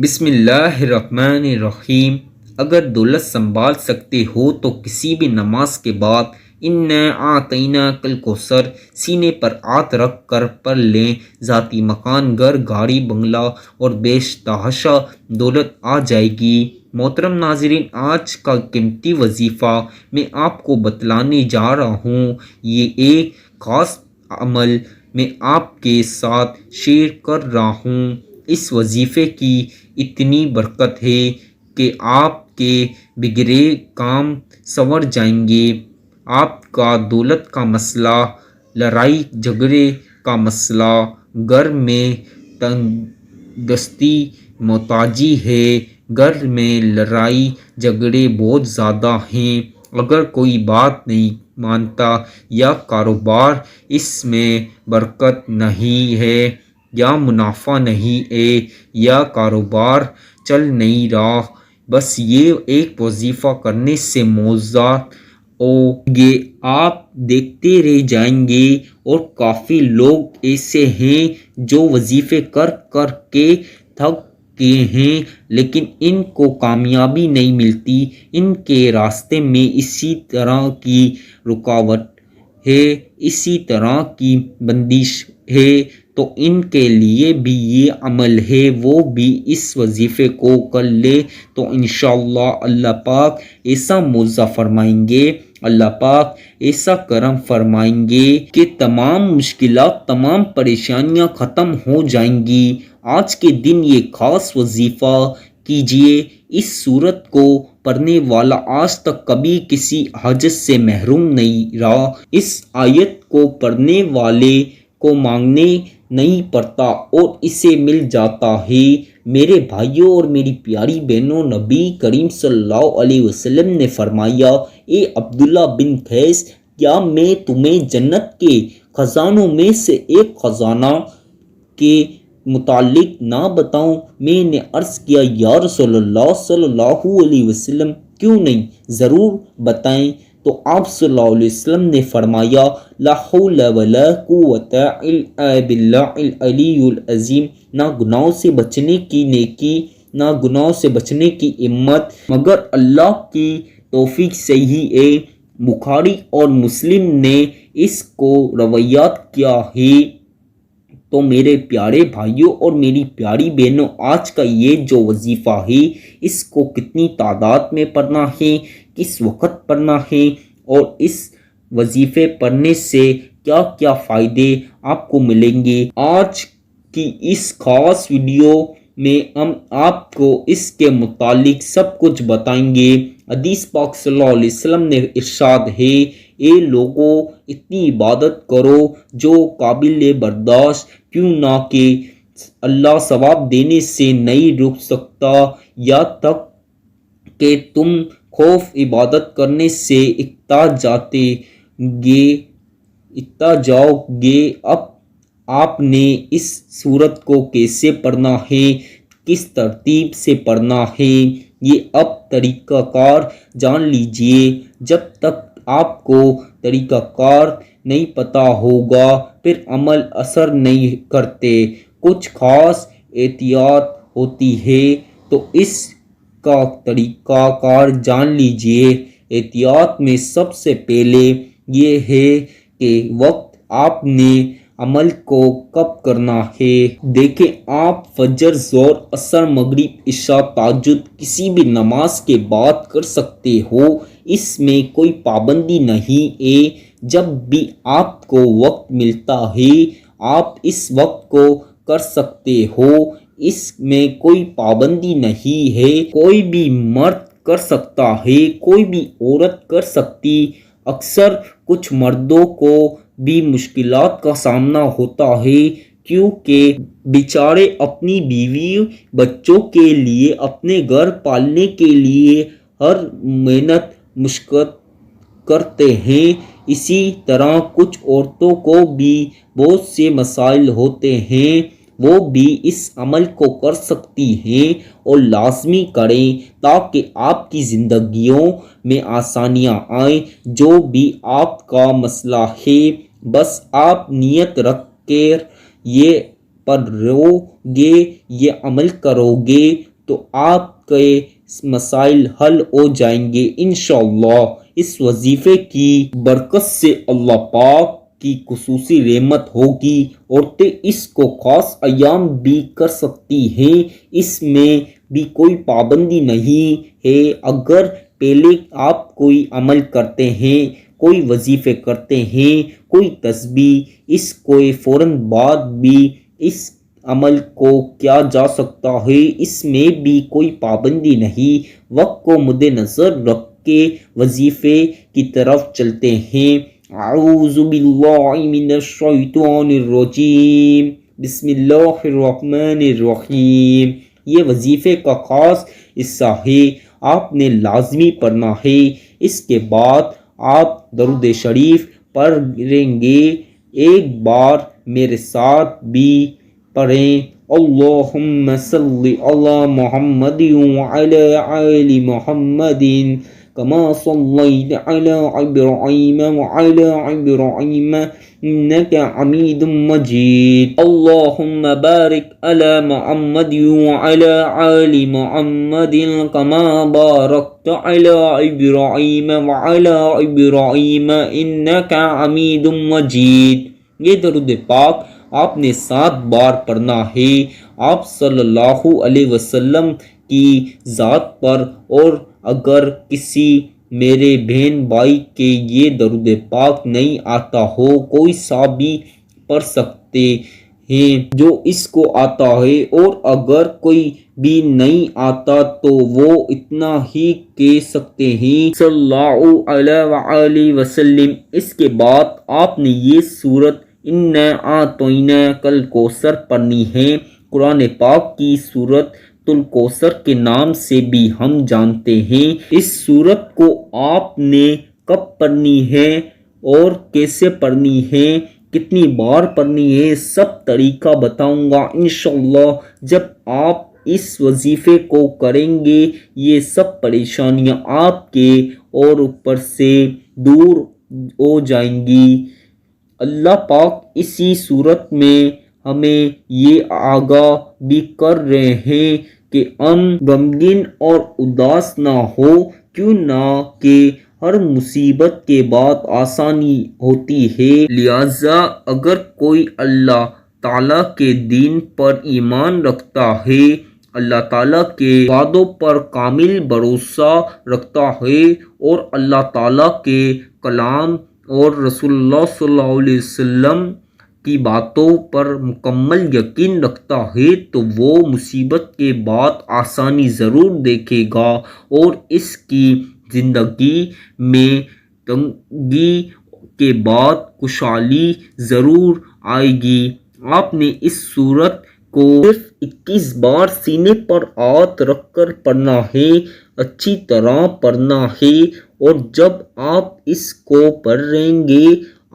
بسم اللہ الرحمن الرحیم۔ اگر دولت سنبھال سکتے ہو تو کسی بھی نماز کے بعد انا اعطیناک الکوثر سینے پر ہاتھ رکھ کر پڑھ لیں، ذاتی مکان، گھر، گاڑی، بنگلہ اور بیش تحاشا دولت آ جائے گی۔ محترم ناظرین، آج کا قیمتی وظیفہ میں آپ کو بتلانے جا رہا ہوں۔ یہ ایک خاص عمل میں آپ کے ساتھ شیئر کر رہا ہوں۔ اس وظیفے کی اتنی برکت ہے کہ آپ کے بگڑے کام سنور جائیں گے۔ آپ کا دولت کا مسئلہ، لڑائی جھگڑے کا مسئلہ، گھر میں تنگ دستی، محتاجی ہے، گھر میں لڑائی جھگڑے بہت زیادہ ہیں۔ اگر کوئی بات نہیں مانتا یا کاروبار اس میں برکت نہیں ہے یا منافع نہیں ہے یا کاروبار چل نہیں رہا، بس یہ ایک وظیفہ کرنے سے معجزات ہوگے، آپ دیکھتے رہ جائیں گے۔ اور کافی لوگ ایسے ہیں جو وظیفے کر کر کے تھک گئے ہیں لیکن ان کو کامیابی نہیں ملتی۔ ان کے راستے میں اسی طرح کی رکاوٹ ہے، اسی طرح کی بندش ہے، تو ان کے لیے بھی یہ عمل ہے، وہ بھی اس وظیفے کو کر لے تو انشاءاللہ اللہ پاک ایسا معجزہ فرمائیں گے، اللہ پاک ایسا کرم فرمائیں گے کہ تمام مشکلات، تمام پریشانیاں ختم ہو جائیں گی۔ آج کے دن یہ خاص وظیفہ کیجئے۔ اس سورت کو پڑھنے والا آج تک کبھی کسی حاجت سے محروم نہیں رہا۔ اس آیت کو پڑھنے والے کو مانگنے نہیں پڑتا اور اسے مل جاتا ہے۔ میرے بھائیوں اور میری پیاری بہنوں، نبی کریم صلی اللہ علیہ وسلم نے فرمایا، اے عبداللہ بن قیس، کیا میں تمہیں جنت کے خزانوں میں سے ایک خزانہ کے متعلق نہ بتاؤں؟ میں نے عرض کیا، یا رسول اللہ صلی اللہ علیہ وسلم، کیوں نہیں، ضرور بتائیں۔ تو آپ صلی اللہ علیہ وسلم نے فرمایا، لا حول ولا قوت الا باللہ العلی العظیم، نہ گناہوں سے بچنے کی نیکی، نہ گناہوں سے بچنے کی ہمت مگر اللہ کی توفیق سے ہی ہے۔ بخاری اور مسلم نے اس کو روایت کیا ہے۔ تو میرے پیارے بھائیوں اور میری پیاری بہنوں، آج کا یہ جو وظیفہ ہے، اس کو کتنی تعداد میں پڑھنا ہے، کس وقت پڑھنا ہے، اور اس وظیفے پڑھنے سے کیا کیا فائدے آپ کو ملیں گے۔ آج کی اس خاص ویڈیو میں ہم آپ کو اس کے متعلق سب کچھ بتائیں گے۔ حدیث پاک صلی اللہ علیہ وسلم نے ارشاد ہے، اے لوگوں، اتنی عبادت کرو جو قابل برداشت کیوں نہ کہ اللہ ثواب دینے سے نہیں رک سکتا یہاں تک کہ تم خوف عبادت کرنے سے اکتا جاؤ گے۔ اب آپ نے اس سورت کو کیسے پڑھنا ہے، کس ترتیب سے پڑھنا ہے، یہ اب طریقہ کار جان لیجئے۔ جب تک آپ کو طریقہ کار نہیں پتہ ہوگا پھر عمل اثر نہیں کرتے۔ کچھ خاص احتیاط ہوتی ہے تو اس کا طریقہ کار جان لیجئے۔ احتیاط میں سب سے پہلے یہ ہے کہ وقت آپ نے عمل کو کب کرنا ہے۔ دیکھیں، آپ فجر، ظہر، عصر، مغرب، عشاء، تہجد کسی بھی نماز کے بعد کر سکتے ہو، اس میں کوئی پابندی نہیں ہے۔ جب بھی آپ کو وقت ملتا ہے آپ اس وقت کو کر سکتے ہو، اس میں کوئی پابندی نہیں ہے۔ کوئی بھی مرد کر سکتا ہے، کوئی بھی عورت کر سکتی۔ اکثر کچھ مردوں کو بھی مشکلات کا سامنا ہوتا ہے کیونکہ بیچارے اپنی بیوی بچوں کے لیے، اپنے گھر پالنے کے لیے ہر محنت مشقت کرتے ہیں۔ اسی طرح کچھ عورتوں کو بھی بہت سے مسائل ہوتے ہیں، وہ بھی اس عمل کو کر سکتی ہیں اور لازمی کریں تاکہ آپ کی زندگیوں میں آسانیاں آئیں۔ جو بھی آپ کا مسئلہ ہے، بس آپ نیت رکھ کر یہ پڑھو گے، یہ عمل کرو گے تو آپ کے مسائل حل ہو جائیں گے انشاءاللہ۔ اس وظیفے کی برکت سے اللہ پاک کی خصوصی رحمت ہوگی۔ عورتیں اس کو خاص ایام بھی کر سکتی ہیں، اس میں بھی کوئی پابندی نہیں ہے۔ اگر پہلے آپ کوئی عمل کرتے ہیں، کوئی وظیفے کرتے ہیں، کوئی تسبیح، اس کو فوراً بعد بھی اس عمل کو کیا جا سکتا ہے، اس میں بھی کوئی پابندی نہیں۔ وقت کو مد نظر رکھ کے وظیفے کی طرف چلتے ہیں۔ اعوذ باللہ من الشیطان الرجیم، بسم اللہ الرحمن الرحیم۔ یہ وظیفے کا خاص حصہ ہے، آپ نے لازمی پڑھنا ہے۔ اس کے بعد آپ درود شریف پڑھیں گے۔ ایک بار میرے ساتھ بھی پڑھیں، اللہم صلی علی محمد وعلی آل محمد کما صلیت علی ابراہیم وعلی ابراہیم انک حمید مجید، اللہم بارک علی محمد وعلی آل محمد کما بارکت علی ابراہیم وعلی ابراہیم انک حمید مجید۔ یہ درود پاک آپ نے 7 بار پڑھنا ہے۔ آپ صلی اللہ علیہ وسلم کی ذات پر، اور اگر کسی میرے بہن بھائی کے یہ درود پاک نہیں آتا ہو، کوئی سا بھی پڑھ سکتے ہیں جو اس کو آتا ہے، اور اگر کوئی بھی نہیں آتا تو وہ اتنا ہی کہہ سکتے ہیں صلی اللہ علیہ وآلہ وسلم۔ اس کے بعد آپ نے یہ سورت اِنَّا أَعْطَيْنَاكَ الْكَوْثَرَ پڑھنی ہے۔ قرآن پاک کی سورت الکوثر کے نام سے بھی ہم جانتے ہیں۔ اس سورت کو آپ نے کب پڑھنی ہے اور کیسے پڑھنی ہے، کتنی بار پڑھنی ہے، سب طریقہ بتاؤں گا انشاءاللہ۔ جب آپ اس وظیفے کو کریں گے، یہ سب پریشانیاں آپ کے اور اوپر سے دور ہو جائیں گی۔ اللہ پاک اسی صورت میں ہمیں یہ آگاہ بھی کر رہے ہیں کہ ہم غمگین اور اداس نہ ہو، کیوں نہ کہ ہر مصیبت کے بعد آسانی ہوتی ہے۔ لہٰذا اگر کوئی اللہ تعالیٰ کے دین پر ایمان رکھتا ہے، اللہ تعالیٰ کے وعدوں پر کامل بھروسہ رکھتا ہے، اور اللہ تعالیٰ کے کلام اور رسول اللہ صلی اللہ علیہ وسلم کی باتوں پر مکمل یقین رکھتا ہے، تو وہ مصیبت کے بعد آسانی ضرور دیکھے گا، اور اس کی زندگی میں تنگی کے بعد خوشحالی ضرور آئے گی۔ آپ نے اس صورت کو صرف 21 بار سینے پر ہاتھ رکھ کر پڑھنا ہے، اچھی طرح پڑھنا ہے، اور جب آپ اس کو پڑھیں گے،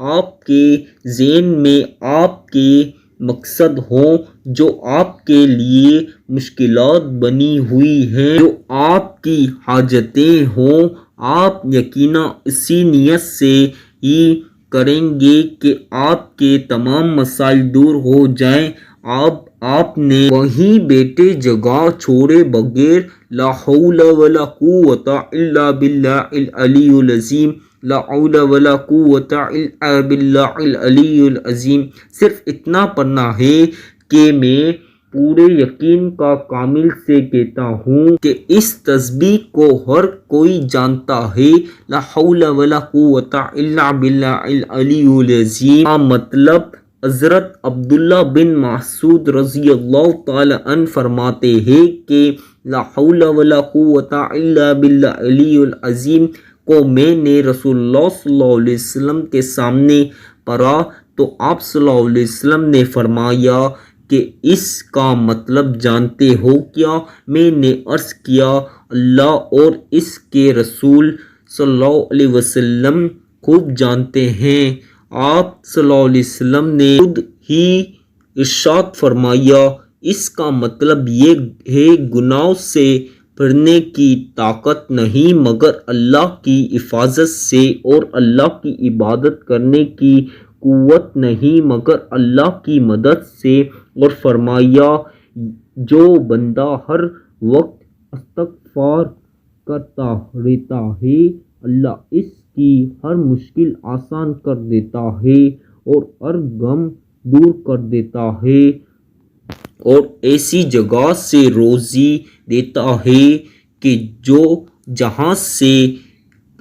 آپ کے ذہن میں آپ کے مقصد ہوں جو آپ کے لیے مشکلات بنی ہوئی ہیں، جو آپ کی حاجتیں ہوں، آپ یقیناً اسی نیت سے ہی کریں گے کہ آپ کے تمام مسائل دور ہو جائیں۔ آپ نے وہیں بیٹھے جگہ چھوڑے بغیر لا حول ولا قوت الا باللہ العلی العظیم، لا حول ولا قوت الا باللہ العلی العظیم، صرف اتنا پڑھنا ہے کہ میں پورے یقین کا کامل سے کہتا ہوں کہ اس تسبیح کو ہر کوئی جانتا ہے، لا حول ولا قوت الا باللہ العلی العظیم کا مطلب حضرت عبداللہ بن مسعود رضی اللہ تعالی عنہ فرماتے ہیں کہ لا حول ولا قوت الا باللہ العلی العظیم کو میں نے رسول اللہ صلی اللہ علیہ وسلم کے سامنے پڑھا تو آپ صلی اللہ علیہ وسلم نے فرمایا کہ اس کا مطلب جانتے ہو کیا؟ میں نے عرض کیا اللہ اور اس کے رسول صلی اللہ علیہ وسلم خوب جانتے ہیں۔ آپ صلی اللہ علیہ وسلم نے خود ہی ارشاد فرمایا اس کا مطلب یہ ہے گناہوں سے پھرنے کی طاقت نہیں مگر اللہ کی حفاظت سے، اور اللہ کی عبادت کرنے کی قوت نہیں مگر اللہ کی مدد سے، اور فرمایا جو بندہ ہر وقت استغفار کرتا رہتا ہے، اللہ اس کی ہر مشکل آسان کر دیتا ہے اور ہر غم دور کر دیتا ہے اور ایسی جگہ سے روزی دیتا ہے کہ جو جہاں سے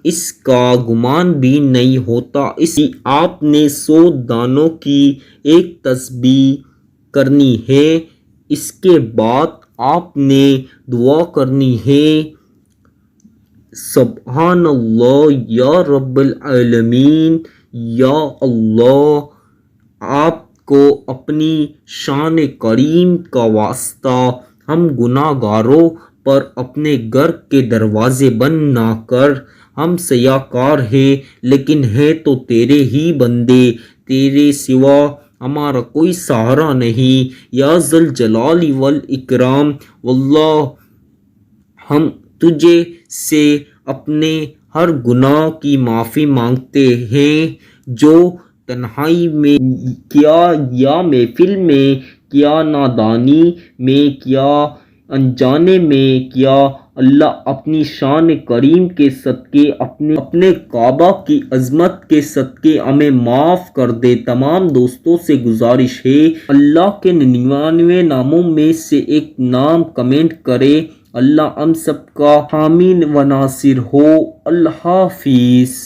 اس کا گمان بھی نہیں ہوتا۔ اس لیے آپ نے 100 دانوں کی ایک تسبیح کرنی ہے، اس کے بعد آپ نے دعا کرنی ہے، سبحان اللہ یا رب العالمین، یا اللہ آپ کو اپنی شان کریم کا واسطہ ہم گناہ گاروں پر اپنے گھر کے دروازے بند نہ کر، ہم سیاہ کار ہیں لیکن ہیں تو تیرے ہی بندے، تیرے سوا ہمارا کوئی سہارا نہیں، یا ذل جلال والاکرام۔ واللہ ہم تجھے سے اپنے ہر گناہ کی معافی مانگتے ہیں، جو تنہائی میں کیا یا محفل میں کیا، نادانی میں کیا، انجانے میں کیا، اللہ اپنی شان کریم کے صدقے، اپنے کعبہ کی عظمت کے صدقے ہمیں معاف کر دے۔ تمام دوستوں سے گزارش ہے اللہ کے 99 ناموں میں سے ایک نام کمنٹ کرے، اللہ ہم سب کا حامی و ناصر ہو۔ اللہ حافظ۔